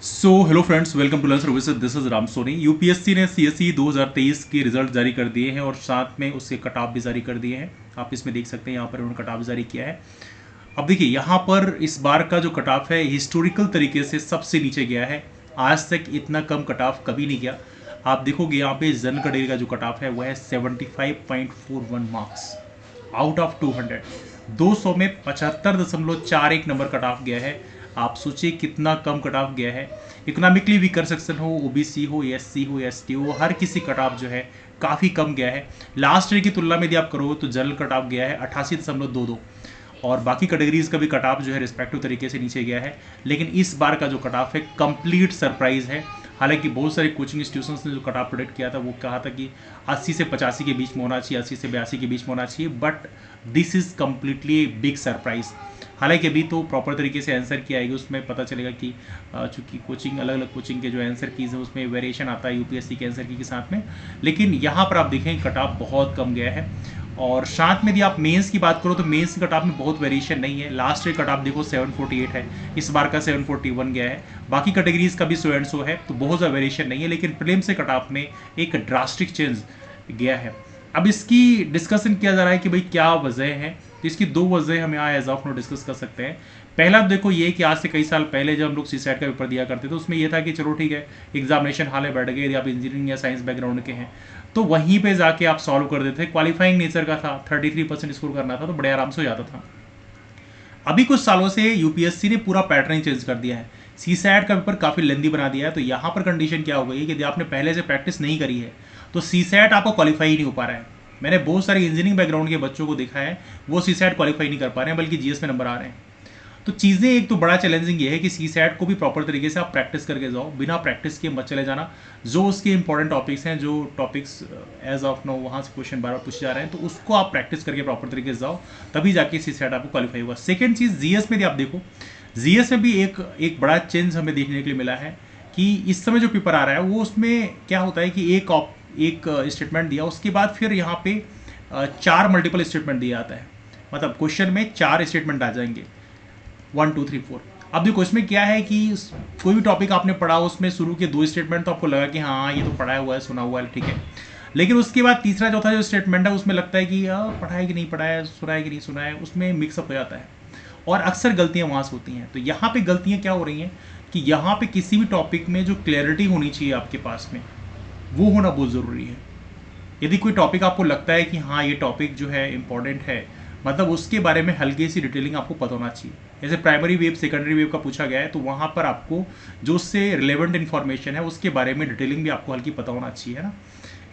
So hello friends, welcome to learn services. This is Ram Soni. UPSC ने CSE 2023 के result जारी कर दिए हैं और साथ में उसके कट ऑफ भी जारी कर दिए हैं। आप इसमें देख सकते हैं, यहाँ पर उन्होंने कट ऑफ जारी किया है। अब देखिए, यहाँ पर इस बार का जो कट ऑफ है हिस्टोरिकल तरीके से सबसे नीचे गया है। आज तक इतना कम कट ऑफ कभी नहीं गया। आप देखोगे यहाँ पे जनरल कैटेगरी का जो कट ऑफ है वह है 75.41 मार्क्स आउट ऑफ 200। 200 में 75.41 नंबर कट ऑफ गया है। आप सोचिए कितना कम कट ऑफ गया है। इकोनॉमिकली वीकर सेक्शन हो, ओबीसी हो, एससी हो, एसटी हो, हर किसी कट ऑफ जो है काफ़ी कम गया है। लास्ट ईयर की तुलना में यदि आप करो तो जनरल कट ऑफ गया है 88.22 और बाकी कैटेगरीज का भी कट ऑफ जो है रिस्पेक्टिव तरीके से नीचे गया है। लेकिन इस बार का जो कट ऑफ है कंप्लीट सरप्राइज है। हालांकि बहुत सारे कोचिंग इंस्टीट्यूशंस ने जो कट ऑफ प्रोडिक्ट किया था वो कहा था कि 80 से 85 के बीच में होना चाहिए, 80 से 82 के बीच में होना चाहिए, but this is completely big surprise. हालांकि अभी तो प्रॉपर तरीके से आंसर की आएगी, उसमें पता चलेगा कि चूंकि कोचिंग अलग अलग कोचिंग के जो आंसर कीज है उसमें वेरिएशन आता है यूपीएससी के आंसर की के साथ में। लेकिन यहाँ पर आप देखें कट ऑफ बहुत कम गया है। और साथ में यदि आप मेंस की बात करो तो मेंस कट ऑफ में बहुत वेरिएशन नहीं है। लास्ट ईयर कट ऑफ देखो 748 है, इस बार का 741 गया है। बाकी कैटेगरीज का भी 100 एंड 100 है, तो बहुत ज़्यादा वेरिएशन नहीं है। लेकिन प्रीलिम से कट ऑफ में एक ड्रास्टिक चेंज गया है। अब इसकी डिस्कशन किया जा रहा है कि भाई क्या वजह है। तो इसकी दो वजह हम यहाँ एज ऑफ नो डिस्कस कर सकते हैं। पहला देखो ये कि आज से कई साल पहले जब हम लोग सीसैट का पेपर दिया करते थे तो उसमें ये था कि चलो ठीक है, एग्जामिनेशन हॉल में बैठ गए, यदि आप इंजीनियरिंग या साइंस बैकग्राउंड के हैं तो वहीं पे जाके आप सॉल्व कर देते थे। क्वालिफाइंग नेचर का था, 33% स्कोर करना था तो बड़े आराम से हो जाता था। अभी कुछ सालों से यूपीएससी ने पूरा पैटर्न चेंज कर दिया है। सीसैट का पेपर काफ़ी लेंदी बना दिया है। तो यहाँ पर कंडीशन क्या हो गई कि यदि आपने पहले से प्रैक्टिस नहीं करी है तो सीसैट आपको क्वालिफाई ही नहीं हो पा रहा है। मैंने बहुत सारे इंजीनियरिंग बैकग्राउंड के बच्चों को देखा है, वो सीसैट क्वालिफाई नहीं कर पा रहे हैं, बल्कि जीएस में नंबर आ रहे हैं। तो चीज़ें एक तो बड़ा चैलेंजिंग ये है कि सीसैट को भी प्रॉपर तरीके से आप प्रैक्टिस करके जाओ, बिना प्रैक्टिस के मत चले जाना। जो उसके इंपॉर्टेंट टॉपिक्स हैं, जो टॉपिक्स एज ऑफ नो वहाँ से क्वेश्चन बार बार पूछे जा रहे हैं, तो उसको आप प्रैक्टिस करके प्रॉपर तरीके से जाओ, तभी जाके सीसैट आपको क्वालिफाई होगा। सेकेंड चीज़, जीएस में भी आप देखो, जीएस में भी एक बड़ा चेंज हमें देखने के लिए मिला है कि इस समय जो पेपर आ रहा है वो उसमें क्या होता है कि एक स्टेटमेंट दिया, उसके बाद फिर यहाँ पे 4 मल्टीपल स्टेटमेंट दिया जाता है। मतलब क्वेश्चन में 4 स्टेटमेंट आ जाएंगे, 1 2 3 4। अब देखो इसमें क्या है कि कोई भी टॉपिक आपने पढ़ा उसमें शुरू के 2 स्टेटमेंट तो आपको लगा कि हाँ ये तो पढ़ा हुआ है, सुना हुआ है, ठीक है। लेकिन उसके बाद तीसरा चौथा जो स्टेटमेंट है उसमें लगता है कि पढ़ा है कि नहीं पढ़ा है, सुना है कि नहीं सुना है, उसमें मिक्सअप हो जाता है और अक्सर गलतियाँ वहाँ से होती हैं। तो यहाँ पे गलतियाँ क्या हो रही हैं कि यहाँ पे किसी भी टॉपिक में जो क्लैरिटी होनी चाहिए आपके पास में वो होना बहुत ज़रूरी है। यदि कोई टॉपिक आपको लगता है कि हाँ ये टॉपिक जो है इंपॉर्टेंट है, मतलब उसके बारे में हल्की सी डिटेलिंग आपको पता होना चाहिए। जैसे प्राइमरी वेव सेकेंडरी वेव का पूछा गया है तो वहाँ पर आपको जो उससे रिलेवेंट इन्फॉर्मेशन है उसके बारे में डिटेलिंग भी आपको हल्की पता होना चाहिए, है ना।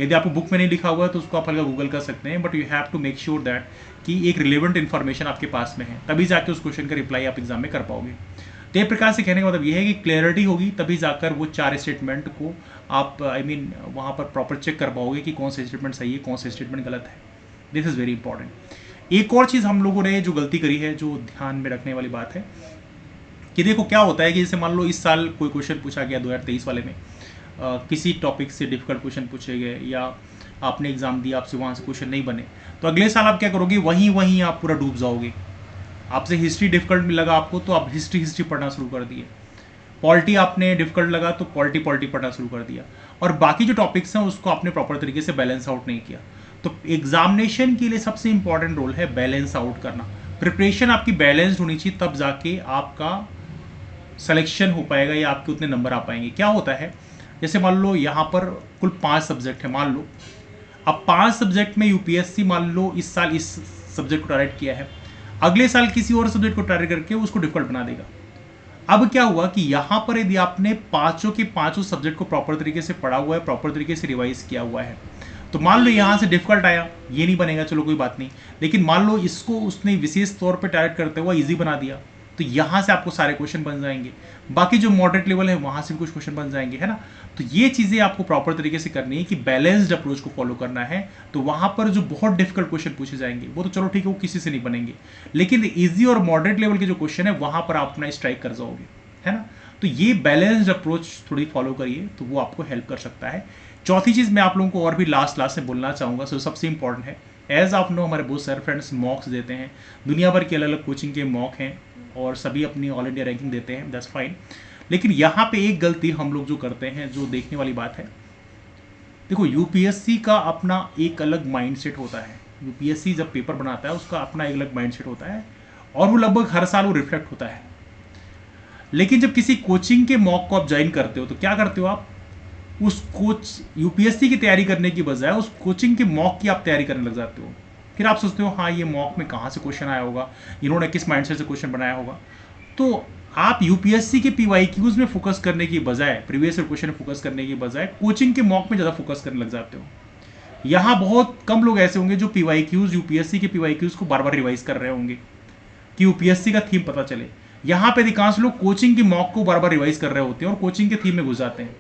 यदि आपको बुक में नहीं लिखा हुआ है तो उसको आप हल्का गूगल कर सकते हैं, but you have to make sure that कि एक रिलेवेंट इन्फॉर्मेशन आपके पास में है, तभी जाके उस क्वेश्चन का रिप्लाई आप एग्जाम में कर पाओगे। तो एक प्रकार से कहने का मतलब ये है कि क्लैरिटी होगी तभी जाकर वो 4 स्टेटमेंट को आप वहाँ पर प्रॉपर चेक कर पाओगे कि कौन सा स्टेटमेंट सही है, कौन सा स्टेटमेंट गलत है। This is very important. एक और चीज़ हम लोगों ने जो गलती करी है, जो ध्यान में रखने वाली बात है कि देखो क्या होता है कि जैसे मान लो इस साल कोई क्वेश्चन पूछा गया 2023 वाले में, किसी टॉपिक से डिफिकल्ट क्वेश्चन पूछे गए या आपने एग्जाम दिया, आपसे वहाँ से क्वेश्चन नहीं बने, तो अगले साल आप क्या करोगे, वहीं आप पूरा डूब जाओगे। आपसे हिस्ट्री डिफिकल्ट लगा आपको तो आप हिस्ट्री पढ़ना शुरू कर दिए। पॉलिटी आपने डिफिकल्ट लगा तो पॉलिटी पढ़ना शुरू कर दिया, और बाकी जो टॉपिक्स हैं उसको आपने प्रॉपर तरीके से बैलेंस आउट नहीं किया। तो एग्जामिनेशन के लिए सबसे इंपॉर्टेंट रोल है बैलेंस आउट करना। प्रिपरेशन आपकी बैलेंस्ड होनी चाहिए, तब जाके आपका सिलेक्शन हो पाएगा या आपके उतने नंबर आ पाएंगे। क्या होता है, जैसे मान लो यहाँ पर कुल 5 सब्जेक्ट है, मान लो अब 5 सब्जेक्ट में यूपीएससी मान लो इस साल इस सब्जेक्ट को टारगेट किया है, अगले साल किसी और सब्जेक्ट को टारगेट करके उसको डिफिकल्ट बना देगा। अब क्या हुआ कि यहां पर यदि आपने पांचों के पांचों सब्जेक्ट को प्रॉपर तरीके से पढ़ा हुआ है, प्रॉपर तरीके से रिवाइज किया हुआ है, तो मान लो यहां से डिफिकल्ट आया, ये नहीं बनेगा, चलो कोई बात नहीं, लेकिन मान लो इसको उसने विशेष तौर पे टारगेट करते हुआ इजी बना दिया, तो यहां से आपको सारे क्वेश्चन बन जाएंगे। बाकी जो मॉडरेट लेवल है वहां से भी कुछ क्वेश्चन बन जाएंगे, है ना। तो ये चीजें आपको प्रॉपर तरीके से करनी है कि बैलेंस्ड अप्रोच को फॉलो करना है। तो वहां पर जो बहुत डिफिकल्ट क्वेश्चन पूछे जाएंगे वो तो चलो ठीक है, वो किसी से नहीं बनेंगे, लेकिन इजी और मॉडरेट लेवल के जो क्वेश्चन है वहां पर आप अपना स्ट्राइक कर जाओगे, है ना। तो ये बैलेंस्ड अप्रोच थोड़ी फॉलो करिए तो वो आपको हेल्प कर सकता है। चौथी चीज मैं आप लोगों को और भी लास्ट में बोलना चाहूंगा, सो सबसे इंपॉर्टेंट है, एज आप नो हमारे बहुत सारे फ्रेंड्स मॉक्स देते हैं, दुनिया भर के अलग अलग कोचिंग के मॉक हैं और सभी अपनी ऑल इंडिया रैंकिंग देते हैं, दैट्स फाइन। लेकिन यहाँ पे एक गलती हम लोग जो करते हैं, जो देखने वाली बात है, देखो यूपीएससी का अपना एक अलग माइंडसेट होता है। यूपीएससी जब पेपर बनाता है उसका अपना एक अलग माइंडसेट होता है और वो लगभग हर साल वो रिफ्लेक्ट होता है। लेकिन जब किसी कोचिंग के मॉक को आप ज्वाइन करते हो तो क्या करते हो आप, उस कोच यूपीएससी की तैयारी करने की बजाय उस कोचिंग के मॉक की आप तैयारी करने लग जाते हो। फिर आप सोचते हो हाँ ये मॉक में कहाँ से क्वेश्चन आया होगा, इन्होंने किस माइंडसेट से क्वेश्चन बनाया होगा। तो आप यूपीएससी के पीवाईक्यूज में फोकस करने की बजाय, प्रीवियस ईयर क्वेश्चन में फोकस करने की बजाय कोचिंग के मॉक में ज़्यादा फोकस करने लग जाते हो। यहाँ बहुत कम लोग ऐसे होंगे जो पीवाईक्यूज, यूपीएससी के पीवाईक्यूज को बार बार रिवाइज कर रहे होंगे कि यूपीएससी का थीम पता चले। यहाँ पे अधिकांश लोग कोचिंग की मॉक को बार बार रिवाइज कर रहे होते हैं और कोचिंग के थीम में घुस जाते हैं।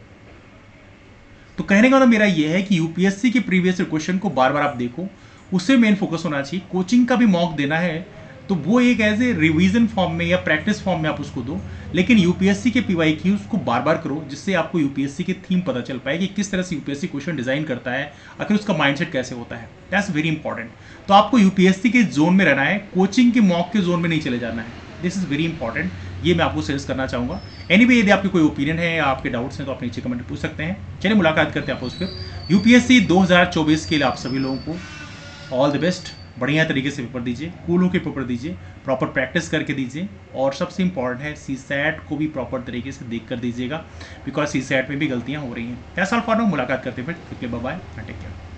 तो कहने का मतलब मेरा यह है कि यूपीएससी के प्रीवियस ईयर क्वेश्चन को बार बार आप देखो, उससे मेन फोकस होना चाहिए। कोचिंग का भी मॉक देना है तो वो एक एज ए रिवीजन फॉर्म में या प्रैक्टिस फॉर्म में आप उसको दो, लेकिन यूपीएससी के पीवाईक्यूज को बार बार करो, जिससे आपको यूपीएससी की थीम पता चल पाए कि किस तरह से यूपीएससी क्वेश्चन डिजाइन करता है, आखिर उसका माइंडसेट कैसे होता है। That's very important. तो आपको यूपीएससी के जोन में रहना है, कोचिंग के मॉक के जोन में नहीं चले जाना है। दिस इज वेरी इंपॉर्टेंट, ये मैं आपको सजेस्ट करना चाहूँगा। एनीवे, यदि आपके कोई ओपिनियन है या आपके डाउट्स हैं तो आप नीचे कमेंट पूछ सकते हैं। चलिए मुलाकात करते हैं आपको उस पर। यूपीएससी 2024 के लिए आप सभी लोगों को ऑल द बेस्ट। बढ़िया तरीके से पेपर दीजिए, कूल होकर पेपर दीजिए, प्रॉपर प्रैक्टिस करके दीजिए, और सबसे इंपॉर्टेंट है सीसैट को भी प्रॉपर तरीके से देख कर दीजिएगा, बिकॉज सीसैट में भी गलतियां हो रही हैं। That's all for now. मुलाकात करते हैं फिर। Bye bye, take care.